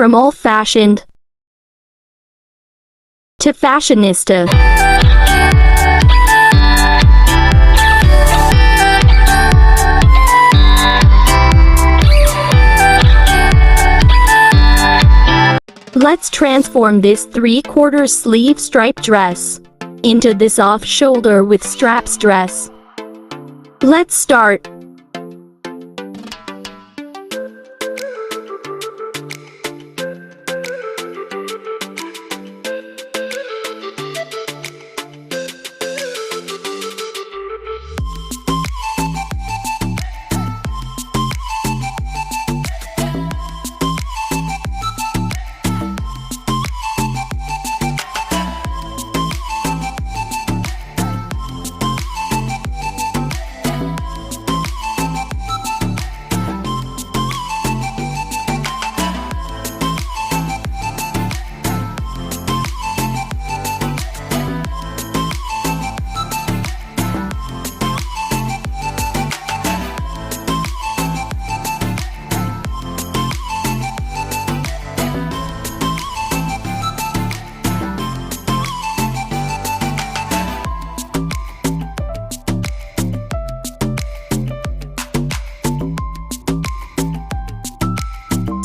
From old-fashioned to fashionista. Let's transform this 3/4 sleeve striped dress into this off-shoulder with straps dress. Let's start.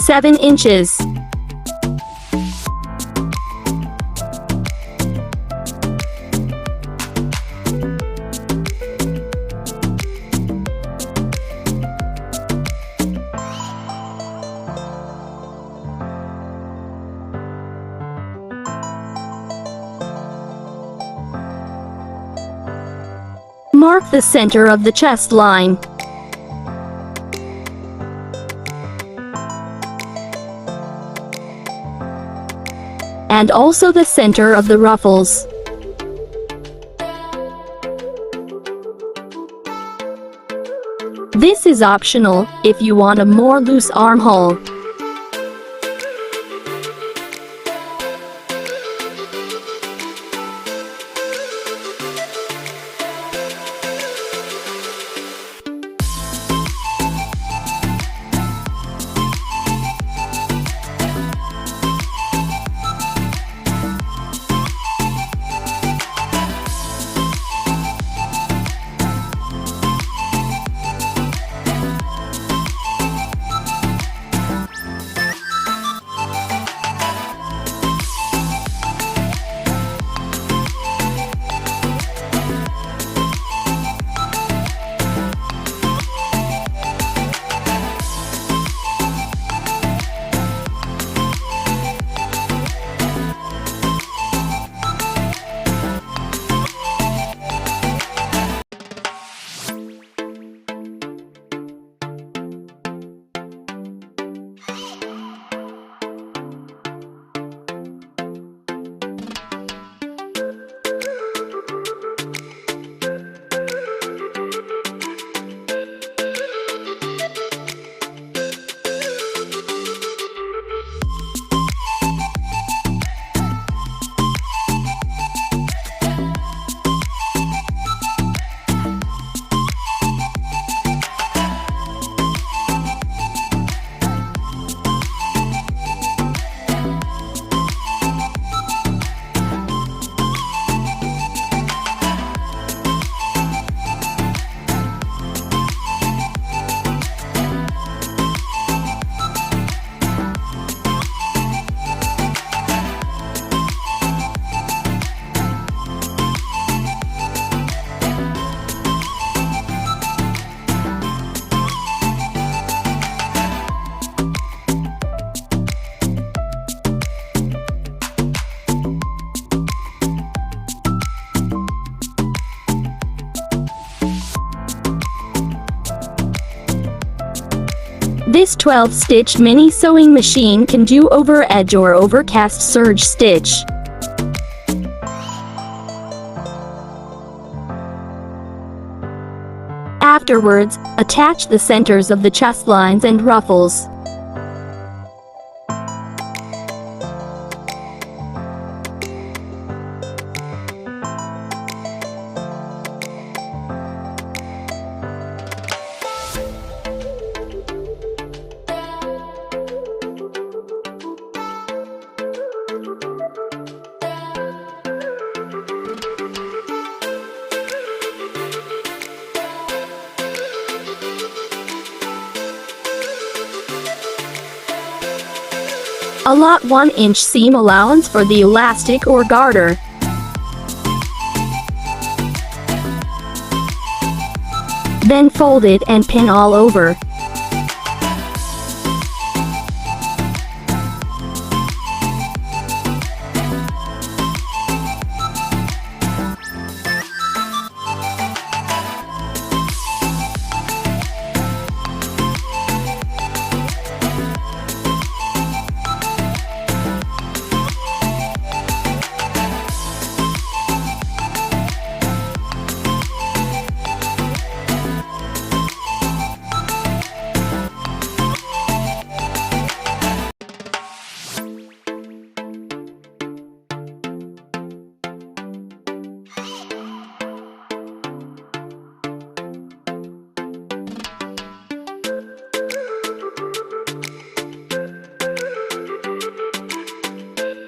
Seven inches. Mark the center of the chest line. And also the center of the ruffles. This is optional if you want a more loose armhole. This 12-stitch mini sewing machine can do over edge or overcast serge stitch. Afterwards, attach the centers of the chest lines and ruffles. Allot 1-inch seam allowance for the elastic or garter. Then fold it and pin all over.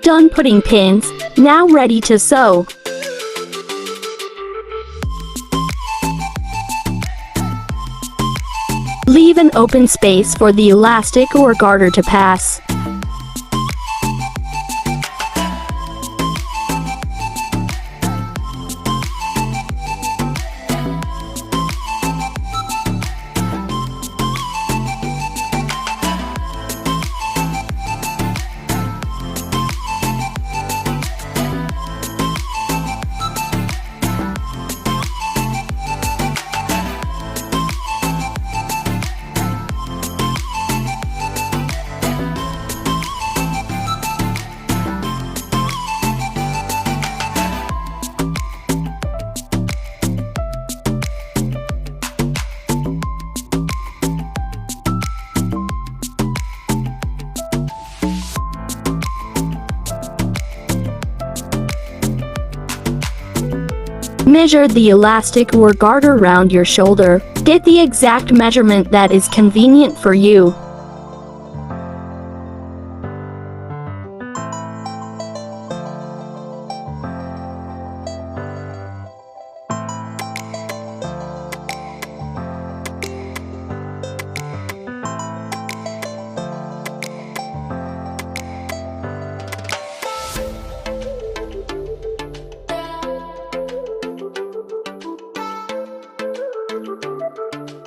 Done putting pins, now ready to sew. Leave an open space for the elastic or garter to pass. Measure the elastic or garter around your shoulder. Get the exact measurement that is convenient for you.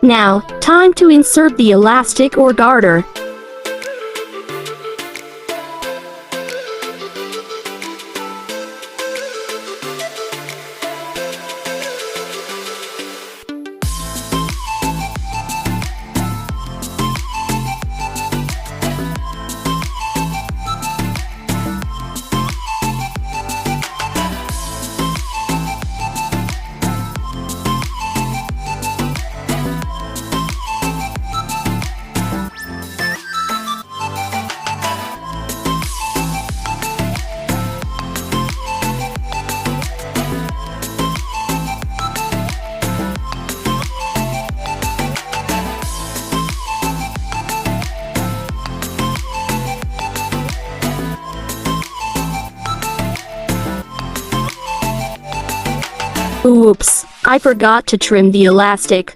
Now, time to insert the elastic or garter. Oops, I forgot to trim the elastic.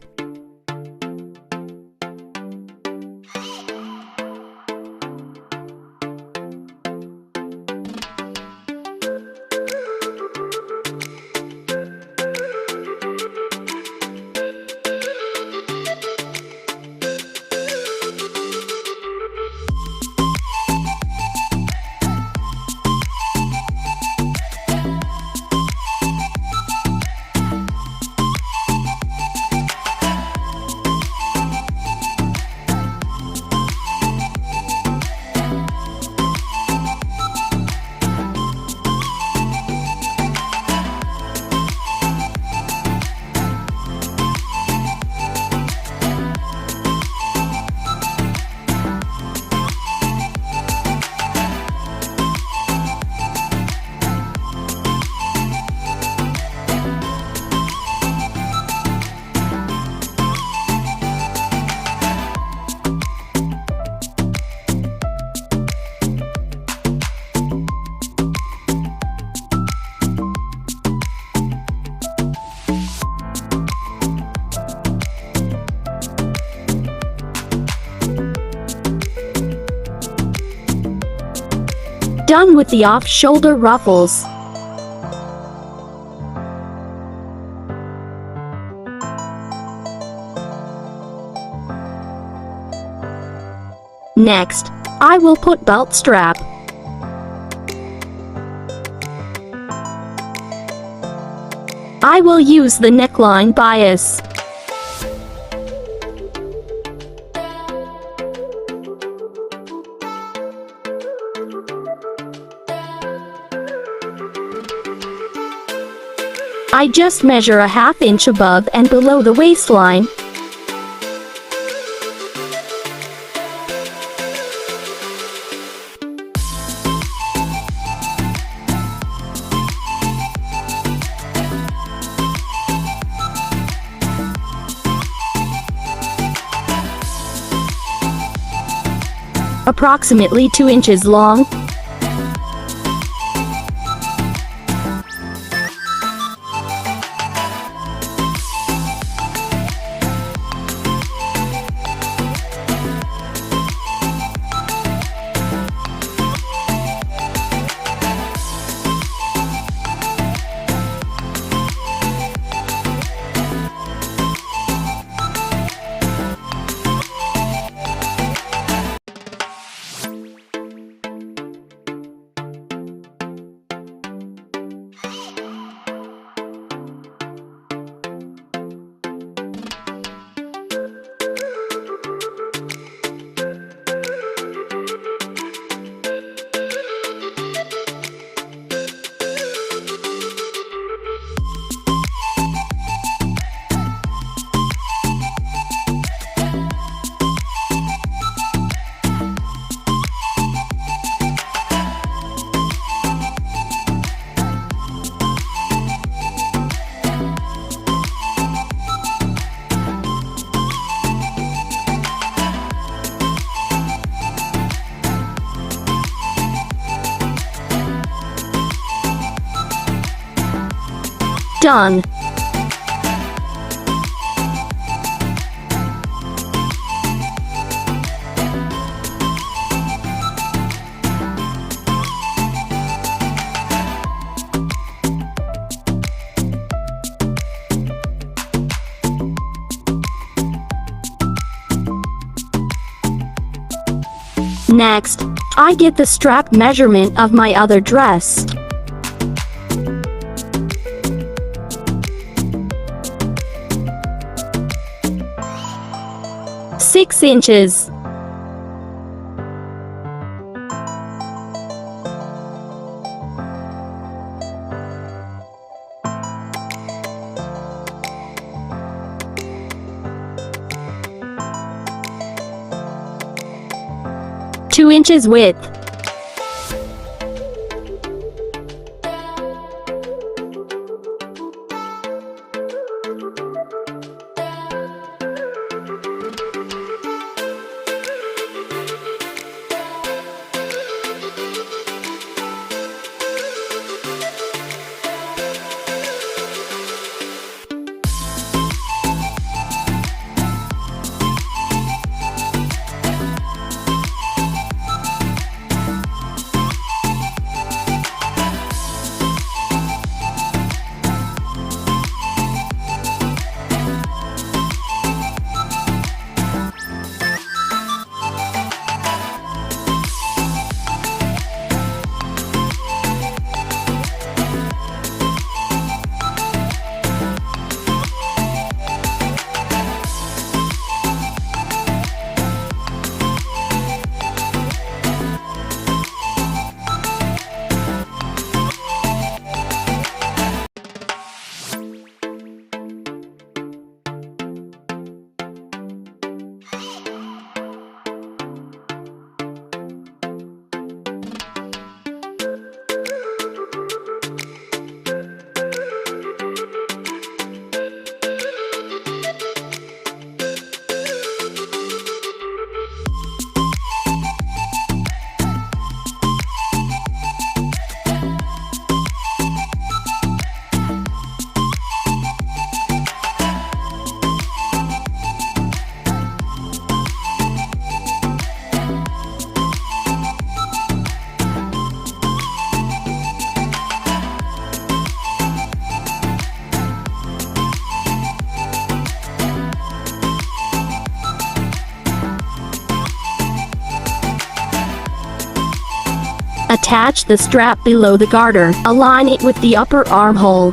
Done with the off-shoulder ruffles. Next, I will put belt strap. I will use the neckline bias. I just measure a ½ inch above and below the waistline. Approximately 2 inches long. Done. Next, I get the strap measurement of my other dress. 6 inches. Two inches width. Attach the strap below the garter. Align it with the upper armhole.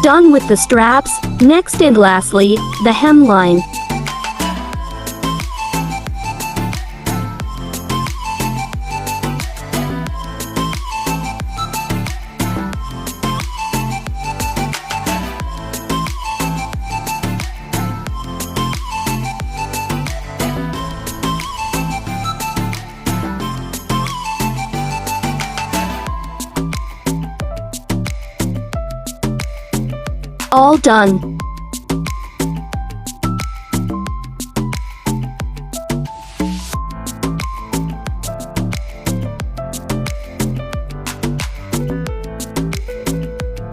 Done with the straps. Next and lastly, the hemline. All done.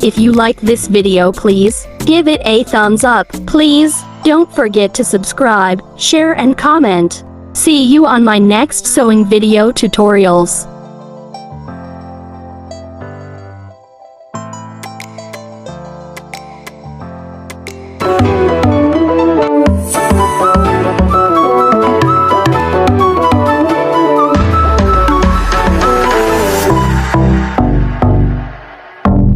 If you like this video, please give it a thumbs up. Please don't forget to subscribe, share and comment. See you on my next sewing video tutorials.